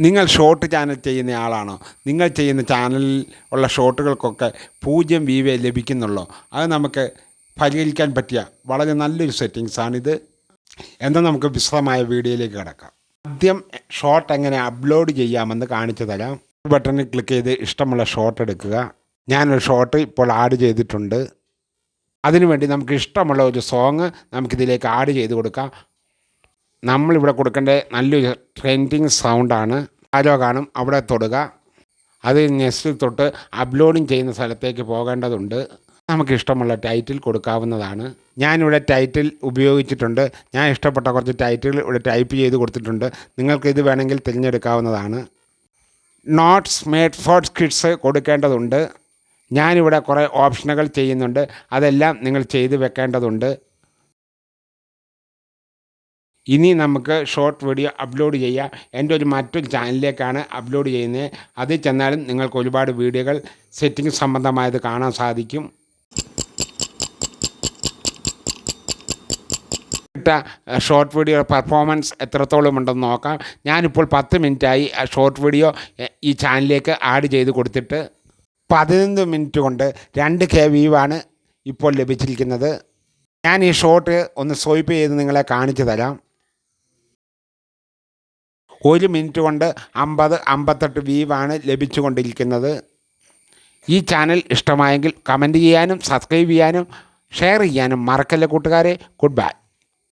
നിങ്ങൾ short channel ചെയ്യുന്ന ആളാണോ? നിങ്ങൾ ചെയ്യുന്ന ചാനലിൽ ഉള്ള ഷോർട്ടുകൾക്കൊക്കെ 0 വ്യൂവേ ലഭിക്കുന്നുള്ളൂ. അത് നമുക്ക് പരിഹരിക്കാൻ പറ്റിയ വളരെ നല്ലൊരു സെറ്റിങ്സാണിത്. എന്നാൽ നമുക്ക് വിശദമായ വീഡിയോയിലേക്ക് കിടക്കാം. ആദ്യം ഷോർട്ട് എങ്ങനെ അപ്ലോഡ് ചെയ്യാമെന്ന് കാണിച്ചു തരാം. ബട്ടണിൽ ക്ലിക്ക് ചെയ്ത് ഇഷ്ടമുള്ള ഷോർട്ട് എടുക്കുക. ഞാനൊരു ഷോർട്ട് ഇപ്പോൾ ആഡ് ചെയ്തിട്ടുണ്ട്. അതിനുവേണ്ടി നമുക്ക് ഇഷ്ടമുള്ള ഒരു സോങ് നമുക്കിതിലേക്ക് ആഡ് ചെയ്ത് കൊടുക്കാം. നമ്മളിവിടെ കൊടുക്കേണ്ട നല്ലൊരു ട്രെൻഡിങ് സൗണ്ടാണ്. ആരോ കാണും, അവിടെ തൊടുക. അത് നെക്സ്റ്റിൽ തൊട്ട് അപ്ലോഡിങ് ചെയ്യുന്ന സ്ഥലത്തേക്ക് പോകേണ്ടതുണ്ട്. നമുക്കിഷ്ടമുള്ള ടൈറ്റിൽ കൊടുക്കാവുന്നതാണ്. ഞാനിവിടെ ടൈറ്റിൽ ഉപയോഗിച്ചിട്ടുണ്ട്. ഞാൻ ഇഷ്ടപ്പെട്ട കുറച്ച് ടൈറ്റിൽ ഇവിടെ ടൈപ്പ് ചെയ്ത് കൊടുത്തിട്ടുണ്ട്. നിങ്ങൾക്കിത് വേണമെങ്കിൽ തിരഞ്ഞെടുക്കാവുന്നതാണ്. നോട്ട്സ് മേഡ് ഫോർ കിഡ്സ് കൊടുക്കേണ്ടതുണ്ട്. ഞാനിവിടെ കുറേ ഓപ്ഷനുകൾ ചെയ്യുന്നുണ്ട്. അതെല്ലാം നിങ്ങൾ ചെയ്ത് വെക്കേണ്ടതുണ്ട്. ഇനി നമുക്ക് ഷോർട്ട് വീഡിയോ അപ്ലോഡ് ചെയ്യാം. എൻ്റെ മറ്റൊരു ചാനലിലേക്കാണ് അപ്ലോഡ് ചെയ്യുന്നത്. അതിൽ ചെന്നാലും നിങ്ങൾക്ക് ഒരുപാട് വീഡിയോകൾ സെറ്റിംഗ് സംബന്ധമായത് കാണാൻ സാധിക്കും. ഷോർട്ട് വീഡിയോ പെർഫോമൻസ് എത്രത്തോളം ഉണ്ടെന്ന് നോക്കാം. ഞാനിപ്പോൾ 10 മിനിറ്റായി ഷോർട്ട് വീഡിയോ ഈ ചാനലിലേക്ക് ആഡ് ചെയ്ത് കൊടുത്തിട്ട് 11 മിനിറ്റ് കൊണ്ട് 2K വ്യൂവാണ് ഇപ്പോൾ ലഭിച്ചിരിക്കുന്നത്. ഞാൻ ഈ ഷോർട്ട് ഒന്ന് സ്വൈപ്പ് ചെയ്ത് നിങ്ങളെ കാണിച്ചു തരാം. 1 മിനിറ്റ് കൊണ്ട് 50-58 വ്യൂവാണ് ലഭിച്ചുകൊണ്ടിരിക്കുന്നത്. ഈ ചാനൽ ഇഷ്ടമായെങ്കിൽ കമൻറ്റ് ചെയ്യാനും സബ്സ്ക്രൈബ് ചെയ്യാനും ഷെയർ ചെയ്യാനും മറക്കല്ലേ കൂട്ടുകാരെ. Good bye.